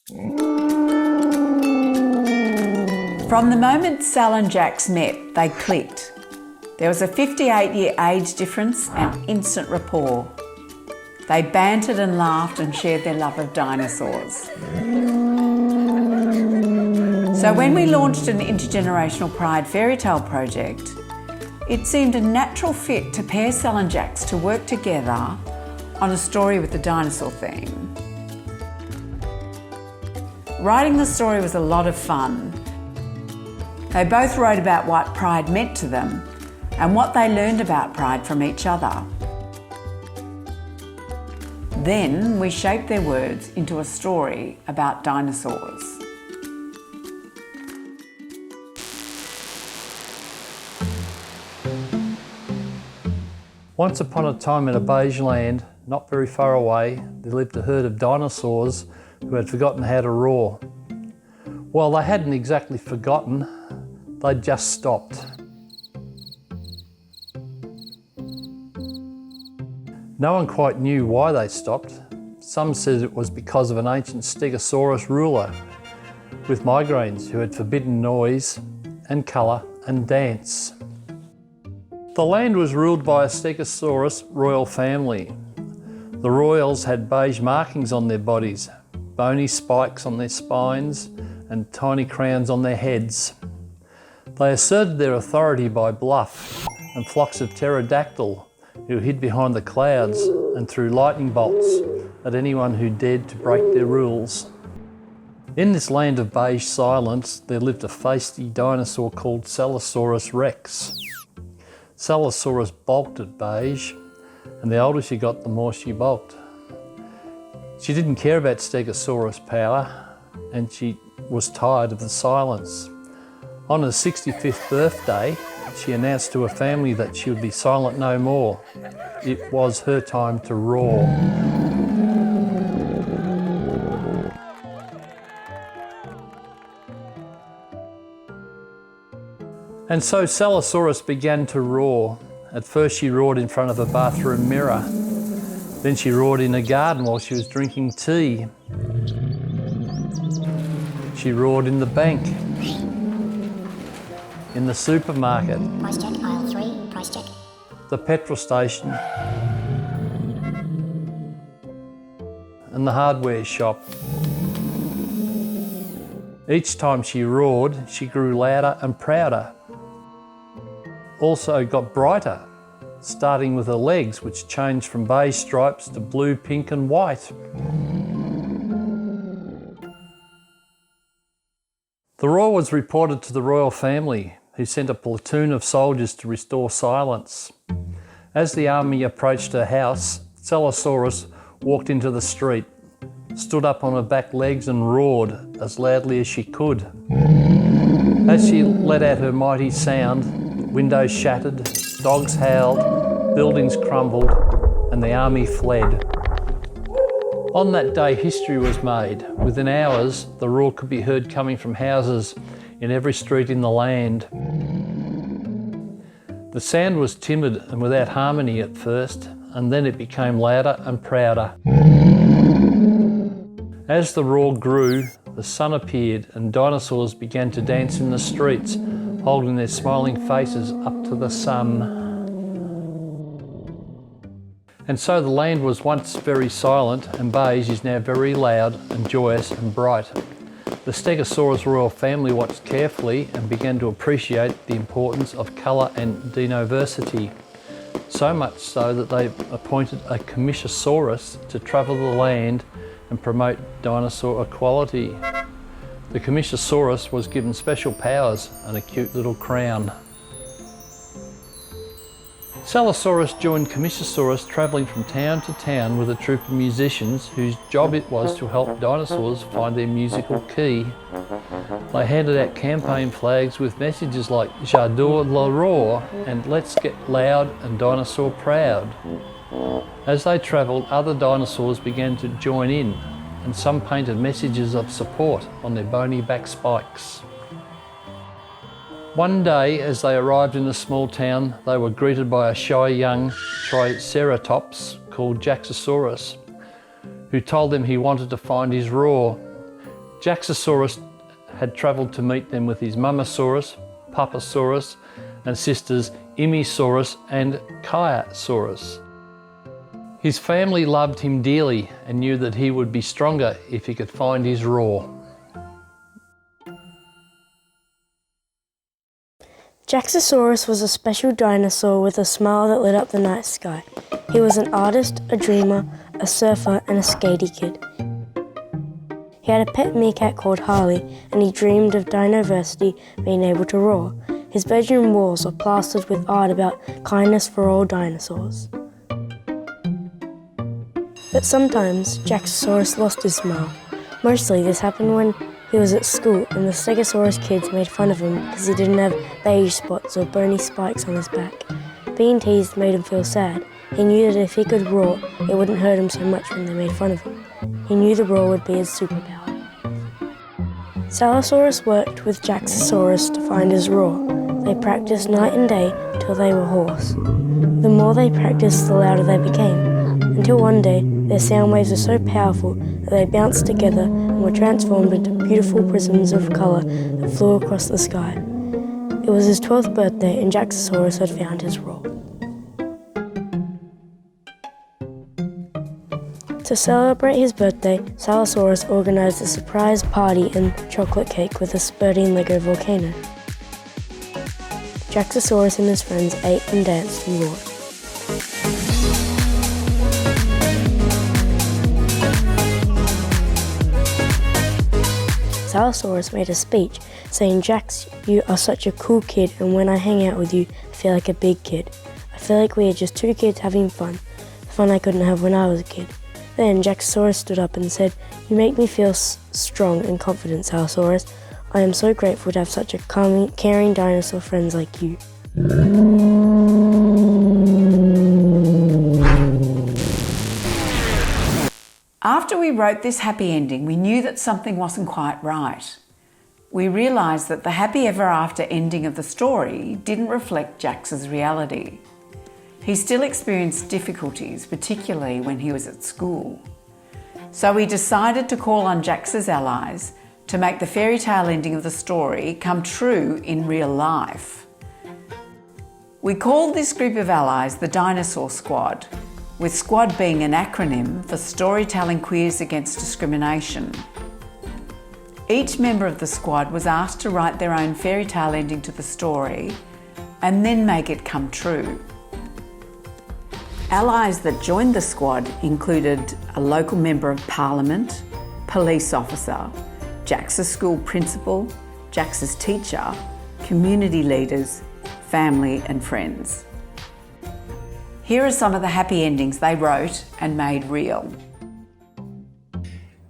From the moment Sal and Jax met, they clicked. There was a 58-year age difference and instant rapport. They bantered and laughed and shared their love of dinosaurs. So when we launched an intergenerational Pride fairy tale project, it seemed a natural fit to pair Sal and Jax to work together on a story with the dinosaur theme. Writing the story was a lot of fun. They both wrote about what Pride meant to them and what they learned about Pride from each other. Then we shaped their words into a story about dinosaurs. Once upon a time in a beige land, not very far away, there lived a herd of dinosaurs who had forgotten how to roar. Well, they hadn't exactly forgotten, they'd just stopped. No one quite knew why they stopped. Some said it was because of an ancient Stegosaurus ruler with migraines who had forbidden noise and colour and dance. The land was ruled by a Stegosaurus royal family. The royals had beige markings on their bodies, bony spikes on their spines, and tiny crowns on their heads. They asserted their authority by bluff and flocks of pterodactyl who hid behind the clouds and threw lightning bolts at anyone who dared to break their rules. In this land of beige silence, there lived a feisty dinosaur called Celosaurus rex. Celosaurus balked at beige, and the older she got, the more she balked. She didn't care about Stegosaurus power, and she was tired of the silence. On her 65th birthday, she announced to her family that she would be silent no more. It was her time to roar. And so Celosaurus began to roar. At first she roared in front of a bathroom mirror. Then she roared in a garden while she was drinking tea. She roared in the bank, in the supermarket, Price check, aisle 3, price check, the petrol station, and the hardware shop. Each time she roared, she grew louder and prouder. Also got brighter, starting with her legs, which changed from beige stripes to blue, pink and white. The roar was reported to the royal family, who sent a platoon of soldiers to restore silence. As the army approached her house, Celosaurus walked into the street, stood up on her back legs and roared as loudly as she could. As she let out her mighty sound, windows shattered, dogs howled, buildings crumbled, and the army fled. On that day, history was made. Within hours, the roar could be heard coming from houses in every street in the land. The sound was timid and without harmony at first, and then it became louder and prouder. As the roar grew, the sun appeared and dinosaurs began to dance in the streets, holding their smiling faces up to the sun. And so the land was once very silent, and beige is now very loud and joyous and bright. The Stegosaurus royal family watched carefully and began to appreciate the importance of colour and diversity. So much so that they appointed a Commissiosaurus to travel the land and promote dinosaur equality. The Commissiosaurus was given special powers and a cute little crown. Celosaurus joined Commissiosaurus travelling from town to town with a troupe of musicians whose job it was to help dinosaurs find their musical key. They handed out campaign flags with messages like "J'adore le roar" and "Let's get loud and dinosaur proud." As they travelled, other dinosaurs began to join in, and some painted messages of support on their bony back spikes. One day, as they arrived in a small town, they were greeted by a shy young Triceratops called Jaxosaurus, who told them he wanted to find his roar. Jaxosaurus had travelled to meet them with his Mamasaurus, Papasaurus, and sisters Imisaurus and Kaiasaurus. His family loved him dearly and knew that he would be stronger if he could find his roar. Jaxosaurus was a special dinosaur with a smile that lit up the night sky. He was an artist, a dreamer, a surfer, and a skatey kid. He had a pet meerkat called Harley, and he dreamed of Dinoversity being able to roar. His bedroom walls were plastered with art about kindness for all dinosaurs. But sometimes Jaxosaurus lost his smile. Mostly this happened when he was at school and the Stegosaurus kids made fun of him because he didn't have beige spots or bony spikes on his back. Being teased made him feel sad. He knew that if he could roar, it wouldn't hurt him so much when they made fun of him. He knew the roar would be his superpower. Salosaurus worked with Jaxosaurus to find his roar. They practiced night and day till they were hoarse. The more they practiced, the louder they became, until one day their sound waves were so powerful that they bounced together and were transformed into beautiful prisms of colour that flew across the sky. It was his 12th birthday and Jaxosaurus had found his roar. To celebrate his birthday, Salosaurus organised a surprise party and chocolate cake with a spurting Lego volcano. Jaxosaurus and his friends ate and danced and roared. Salosaurus made a speech saying, "Jax, you are such a cool kid, and when I hang out with you, I feel like a big kid. I feel like we are just two kids having fun, the fun I couldn't have when I was a kid." Then Jaxosaurus stood up and said, "You make me feel strong and confident, Salosaurus. I am so grateful to have such a caring dinosaur friends like you." After we wrote this happy ending, we knew that something wasn't quite right. We realised that the happy ever after ending of the story didn't reflect Jax's reality. He still experienced difficulties, particularly when he was at school. So we decided to call on Jax's allies to make the fairy tale ending of the story come true in real life. We called this group of allies the Dinosaur Squad, with SQUAD being an acronym for Storytelling Queers Against Discrimination. Each member of the squad was asked to write their own fairy tale ending to the story and then make it come true. Allies that joined the squad included a local member of parliament, police officer, Jax's school principal, Jax's teacher, community leaders, family and friends. Here are some of the happy endings they wrote and made real.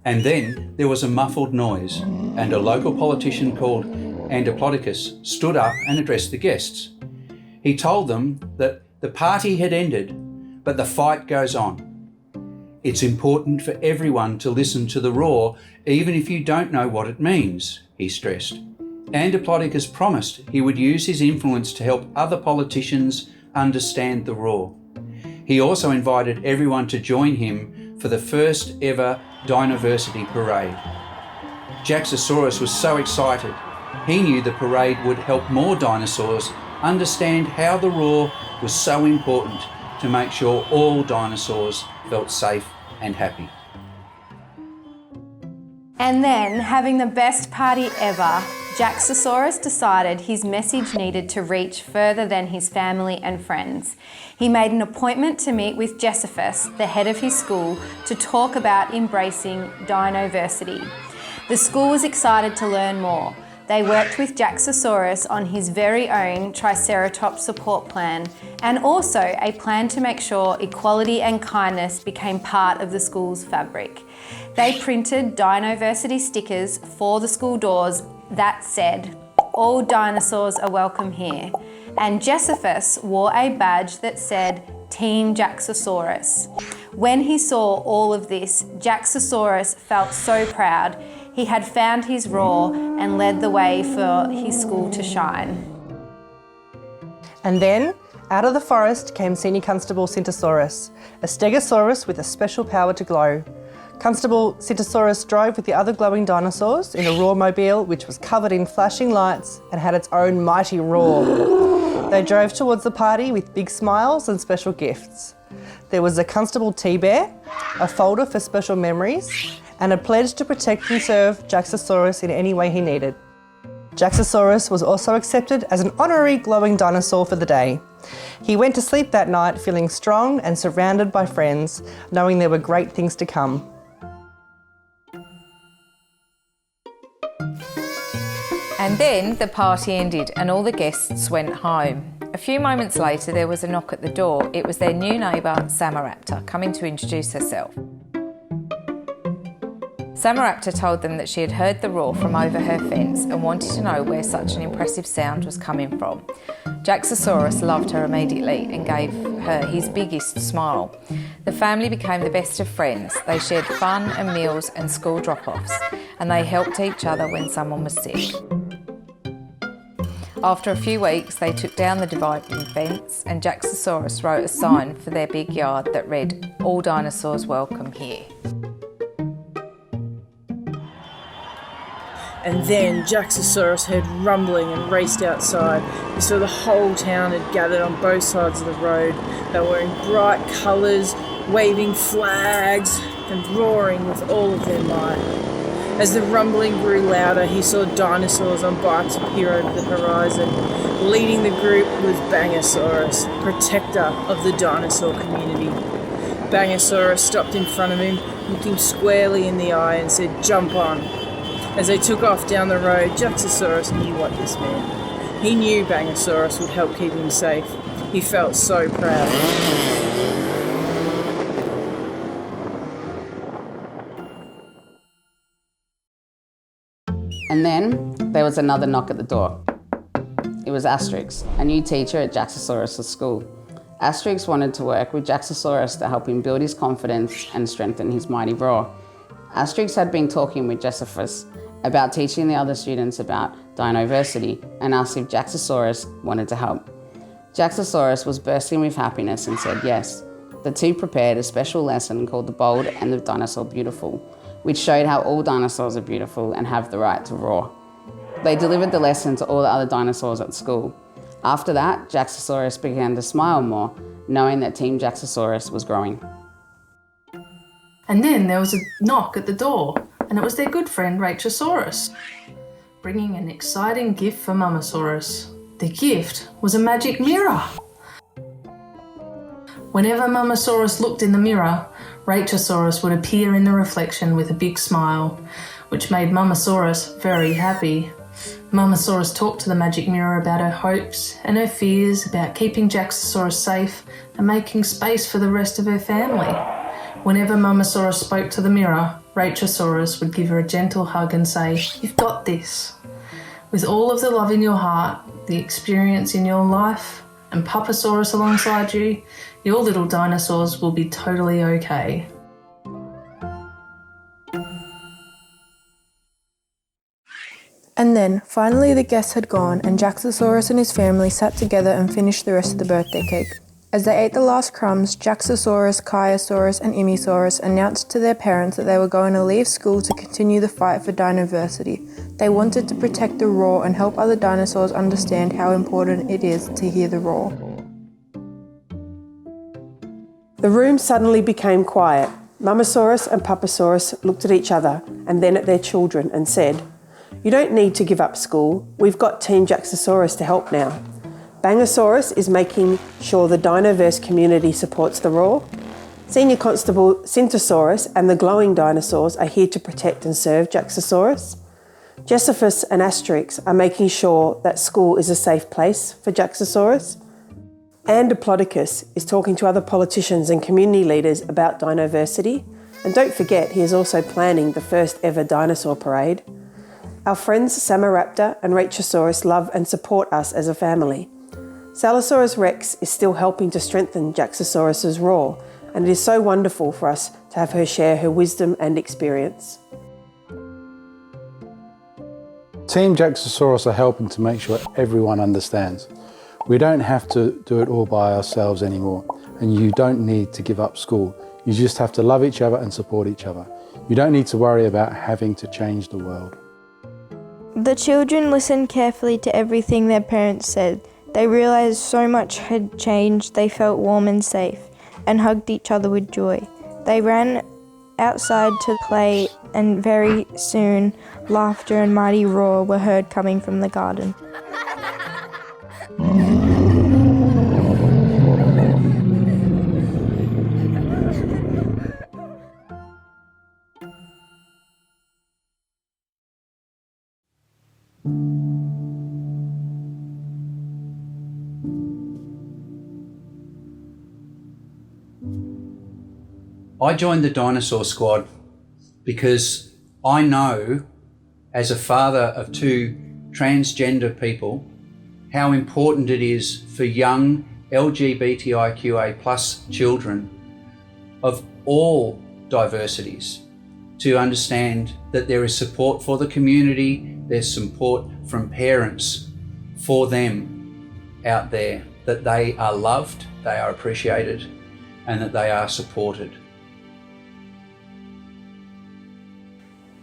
And then there was a muffled noise, and a local politician called Diplodocus stood up and addressed the guests. He told them that the party had ended, but the fight goes on. It's important for everyone to listen to the roar, even if you don't know what it means, he stressed. Diplodocus promised he would use his influence to help other politicians understand the roar. He also invited everyone to join him for the first ever Dinoversity parade. Jaxosaurus was so excited. He knew the parade would help more dinosaurs understand how the roar was so important to make sure all dinosaurs felt safe and happy. And then, having the best party ever, Jaxosaurus decided his message needed to reach further than his family and friends. He made an appointment to meet with Josephus, the head of his school, to talk about embracing Dinoversity. The school was excited to learn more. They worked with Jaxosaurus on his very own Triceratops support plan and also a plan to make sure equality and kindness became part of the school's fabric. They printed Dinoversity stickers for the school doors that said, "All dinosaurs are welcome here." And Josephus wore a badge that said, "Team Jaxosaurus." When he saw all of this, Jaxosaurus felt so proud. He had found his roar and led the way for his school to shine. And then, out of the forest came Senior Constable Syntosaurus, a stegosaurus with a special power to glow. Constable Citosaurus drove with the other glowing dinosaurs in a roarmobile which was covered in flashing lights and had its own mighty roar. They drove towards the party with big smiles and special gifts. There was a Constable T-Bear, a folder for special memories, and a pledge to protect and serve Jaxosaurus in any way he needed. Jaxosaurus was also accepted as an honorary glowing dinosaur for the day. He went to sleep that night feeling strong and surrounded by friends, knowing there were great things to come. And then the party ended and all the guests went home. A few moments later there was a knock at the door. It was their new neighbour, Samaraptor, coming to introduce herself. Samaraptor told them that she had heard the roar from over her fence and wanted to know where such an impressive sound was coming from. Jaxosaurus loved her immediately and gave her his biggest smile. The family became the best of friends. They shared fun and meals and school drop-offs, and they helped each other when someone was sick. After a few weeks, they took down the dividing fence and Jaxosaurus wrote a sign for their big yard that read, "All dinosaurs welcome here." And then Jaxosaurus heard rumbling and raced outside. He saw the whole town had gathered on both sides of the road. They were wearing bright colours, waving flags and roaring with all of their might. As the rumbling grew louder, he saw dinosaurs on bikes appear over the horizon. Leading the group was Bangosaurus, protector of the dinosaur community. Bangosaurus stopped in front of him, looked him squarely in the eye and said, "Jump on." As they took off down the road, Jaxosaurus knew what this meant. He knew Bangosaurus would help keep him safe. He felt so proud. And then there was another knock at the door. It was Asterix, a new teacher at Jaxosaurus' school. Asterix wanted to work with Jaxosaurus to help him build his confidence and strengthen his mighty roar. Asterix had been talking with Josephus about teaching the other students about dinoversity and asked if Jaxosaurus wanted to help. Jaxosaurus was bursting with happiness and said yes. The two prepared a special lesson called The Bold and the Dinosaur Beautiful, which showed how all dinosaurs are beautiful and have the right to roar. They delivered the lesson to all the other dinosaurs at school. After that, Jaxosaurus began to smile more, knowing that Team Jaxosaurus was growing. And then there was a knock at the door, and it was their good friend Rachosaurus, bringing an exciting gift for Mamasaurus. The gift was a magic mirror. Whenever Mamasaurus looked in the mirror, Rachosaurus would appear in the reflection with a big smile, which made Mamasaurus very happy. Mamasaurus talked to the magic mirror about her hopes and her fears about keeping Jaxosaurus safe and making space for the rest of her family. Whenever Mamasaurus spoke to the mirror, Rachosaurus would give her a gentle hug and say, "You've got this." With all of the love in your heart, the experience in your life, and Papasaurus alongside you, your little dinosaurs will be totally okay. And then, finally the guests had gone and Jaxosaurus and his family sat together and finished the rest of the birthday cake. As they ate the last crumbs, Jaxosaurus, Chiosaurus and Imisaurus announced to their parents that they were going to leave school to continue the fight for dinoversity. They wanted to protect the roar and help other dinosaurs understand how important it is to hear the roar. The room suddenly became quiet. Mamasaurus and Papasaurus looked at each other and then at their children and said, "You don't need to give up school. We've got Team Jaxosaurus to help now. Bangosaurus is making sure the dinoverse community supports the roar. Senior Constable Cyntosaurus and the glowing dinosaurs are here to protect and serve Jaxosaurus. Josephus and Asterix are making sure that school is a safe place for Jaxosaurus. And Diplodocus is talking to other politicians and community leaders about dinoversity. And don't forget, he is also planning the first ever dinosaur parade. Our friends Samaraptor and Rachosaurus love and support us as a family. Salosaurus Rex is still helping to strengthen Jaxosaurus's roar, and it is so wonderful for us to have her share her wisdom and experience." Team Jaxosaurus are helping to make sure everyone understands. We don't have to do it all by ourselves anymore, and you don't need to give up school. You just have to love each other and support each other. You don't need to worry about having to change the world. The children listened carefully to everything their parents said. They realised so much had changed, they felt warm and safe, and hugged each other with joy. They ran outside to play, and very soon laughter and mighty roar were heard coming from the garden. I joined the Dinosaur Squad because I know, as a father of 2 transgender people, how important it is for young LGBTIQA+ children of all diversities to understand that there is support for the community, there's support from parents for them out there, that they are loved, they are appreciated, and that they are supported.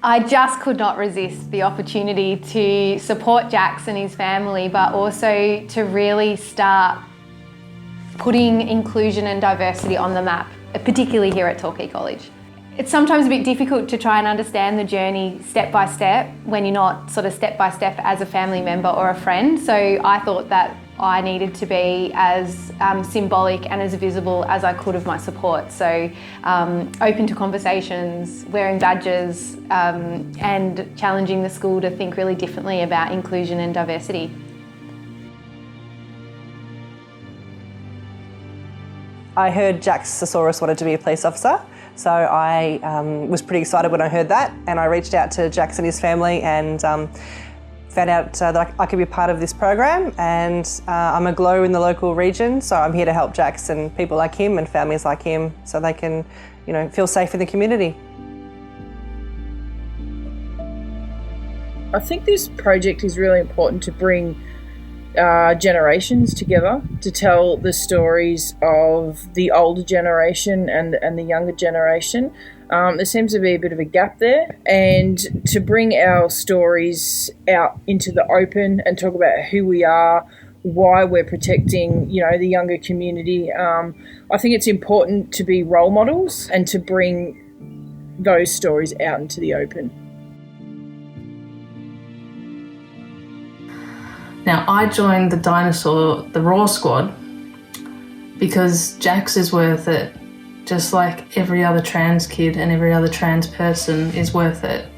I just could not resist the opportunity to support Jax and his family, but also to really start putting inclusion and diversity on the map, particularly here at Torquay College. It's sometimes a bit difficult to try and understand the journey step by step when you're not sort of step by step as a family member or a friend. So I thought that I needed to be as symbolic and as visible as I could of my support. So open to conversations, wearing badges, and challenging the school to think really differently about inclusion and diversity. I heard Jaxosaurus wanted to be a police officer, so I was pretty excited when I heard that, and I reached out to Jax and his family and found out that I could be part of this program, and I'm a glow in the local region, so I'm here to help Jax and people like him and families like him so they can, feel safe in the community. I think this project is really important to bring generations together to tell the stories of the older generation and the younger generation. There seems to be a bit of a gap there, and to bring our stories out into the open and talk about who we are, why we're protecting, the younger community. I think it's important to be role models and to bring those stories out into the open. Now, I joined the Raw Squad because Jax is worth it, just like every other trans kid and every other trans person is worth it.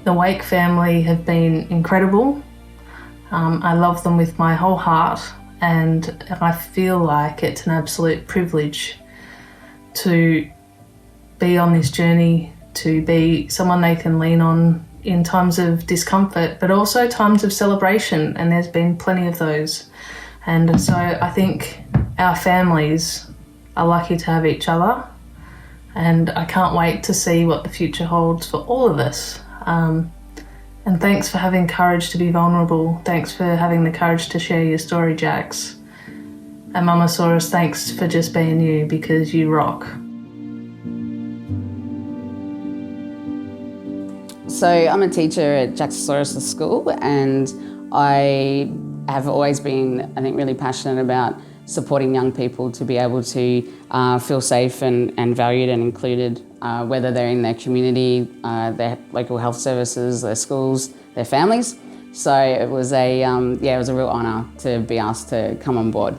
The Wake family have been incredible. I love them with my whole heart, and I feel like it's an absolute privilege to be on this journey, to be someone they can lean on in times of discomfort, but also times of celebration, and there's been plenty of those. And so I think our families are lucky to have each other, and I can't wait to see what the future holds for all of us. And thanks for having courage to be vulnerable. Thanks for having the courage to share your story, Jax. And Mamasaurus, thanks for just being you, because you rock. So I'm a teacher at Jaxosaurus School, and I have always been, I think, really passionate about supporting young people to be able to feel safe and valued and included, whether they're in their community, their local health services, their schools, their families. So it was a real honour to be asked to come on board.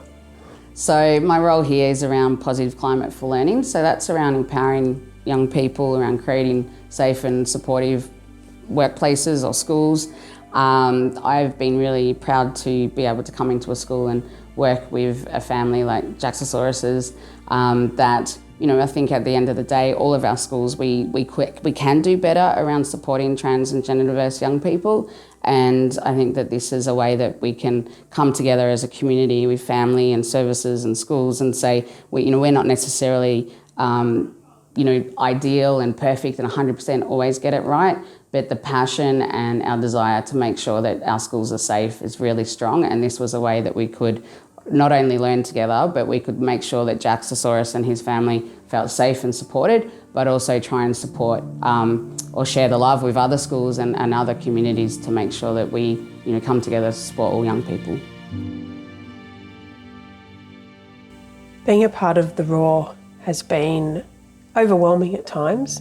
So my role here is around positive climate for learning. So that's around empowering young people, around creating safe and supportive workplaces or schools. I've been really proud to be able to come into a school and work with a family like Jaxosaurus's that, I think at the end of the day, all of our schools, we can do better around supporting trans and gender diverse young people. And I think that this is a way that we can come together as a community with family and services and schools and say, we're not necessarily, ideal and perfect and 100% always get it right, but the passion and our desire to make sure that our schools are safe is really strong. And this was a way that we could not only learn together, but we could make sure that Jaxosaurus and his family felt safe and supported, but also try and support or share the love with other schools and other communities to make sure that we come together to support all young people. Being a part of the Raw has been overwhelming at times,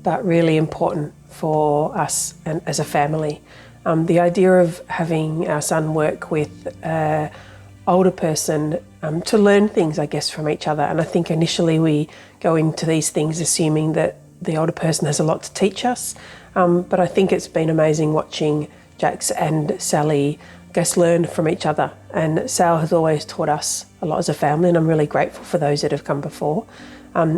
but really important for us and as a family. The idea of having our son work with an older person to learn things, I guess, from each other. And I think initially we go into these things assuming that the older person has a lot to teach us. But I think it's been amazing watching Jax and Sally, I guess, learn from each other. And Sal has always taught us a lot as a family, and I'm really grateful for those that have come before.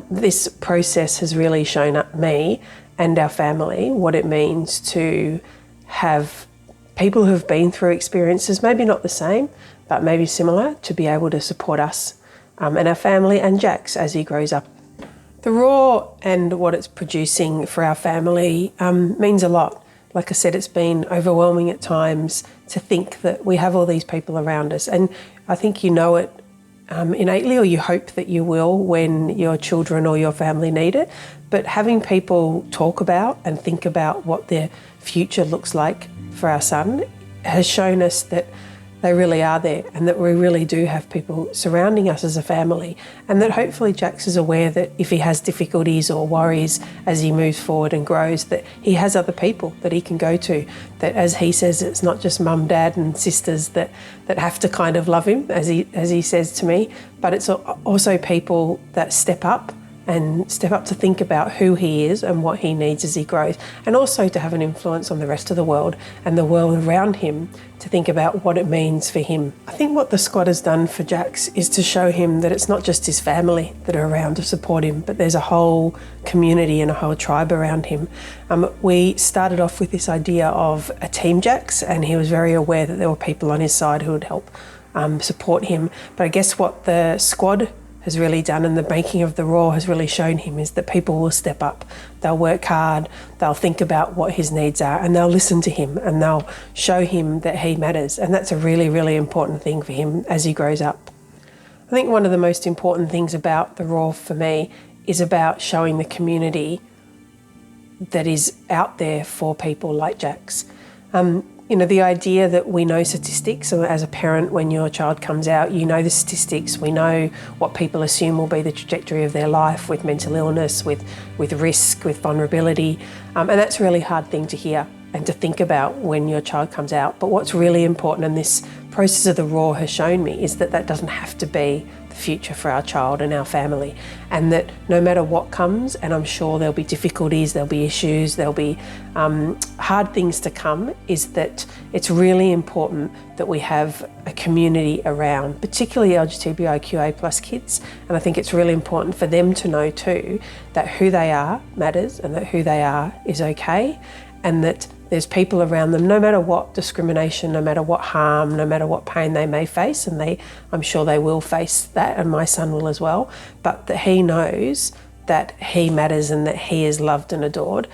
This process has really shown me and our family what it means to have people who have been through experiences, maybe not the same, but maybe similar, to be able to support us and our family and Jax as he grows up. The Raw and what it's producing for our family means a lot. Like I said, it's been overwhelming at times to think that we have all these people around us. And I think you know it innately, or you hope that you will when your children or your family need it. But having people talk about and think about what their future looks like for our son has shown us that they really are there, and that we really do have people surrounding us as a family, and that hopefully Jax is aware that if he has difficulties or worries as he moves forward and grows, that he has other people that he can go to, that, as he says, it's not just mum, dad and sisters that have to kind of love him, as he says to me, but it's also people that step up to think about who he is and what he needs as he grows, and also to have an influence on the rest of the world and the world around him, to think about what it means for him. I think what the squad has done for Jax is to show him that it's not just his family that are around to support him, but there's a whole community and a whole tribe around him. We started off with this idea of a team Jax, and he was very aware that there were people on his side who would help support him. But I guess what the squad has really done, and the making of the Raw has really shown him, is that people will step up, they'll work hard, they'll think about what his needs are, and they'll listen to him, and they'll show him that he matters. And that's a really, really important thing for him as he grows up. I think one of the most important things about the Raw for me is about showing the community that is out there for people like Jax. The idea that we know statistics, so as a parent, when your child comes out, you know the statistics, we know what people assume will be the trajectory of their life with mental illness, with risk, with vulnerability, and that's a really hard thing to hear and to think about when your child comes out. But what's really important, and this process of the Raw has shown me, is that that doesn't have to be the future for our child and our family, and that no matter what comes, and I'm sure there'll be difficulties, there'll be issues, there'll be hard things to come, is that it's really important that we have a community around, particularly LGBTQIA plus kids. And I think it's really important for them to know too that who they are matters, and that who they are is okay, and that there's people around them, no matter what discrimination, no matter what harm, no matter what pain they may face, and I'm sure they will face that, and my son will as well, but that he knows that he matters and that he is loved and adored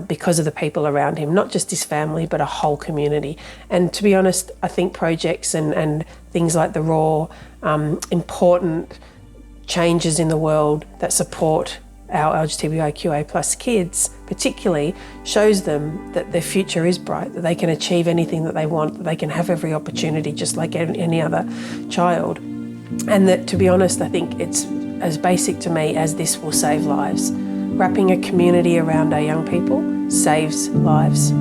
because of the people around him, not just his family, but a whole community. And to be honest, I think projects and things like the Raw, important changes in the world that support our LGBTQIA plus kids particularly, shows them that their future is bright, that they can achieve anything that they want, that they can have every opportunity just like any other child. And that, to be honest, I think it's as basic to me as this will save lives. Wrapping a community around our young people saves lives.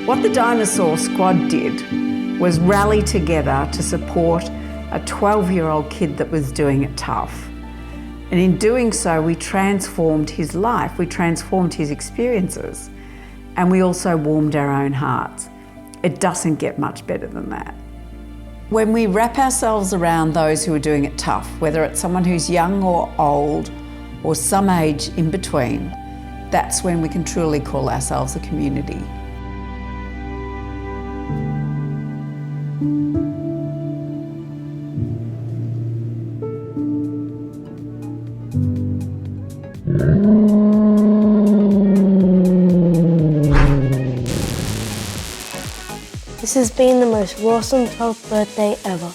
What the Dinosaur Squad did was rally together to support a 12-year-old kid that was doing it tough. And in doing so, we transformed his life, we transformed his experiences, and we also warmed our own hearts. It doesn't get much better than that. When we wrap ourselves around those who are doing it tough, whether it's someone who's young or old, or some age in between, that's when we can truly call ourselves a community. This has been the most awesome 12th birthday ever.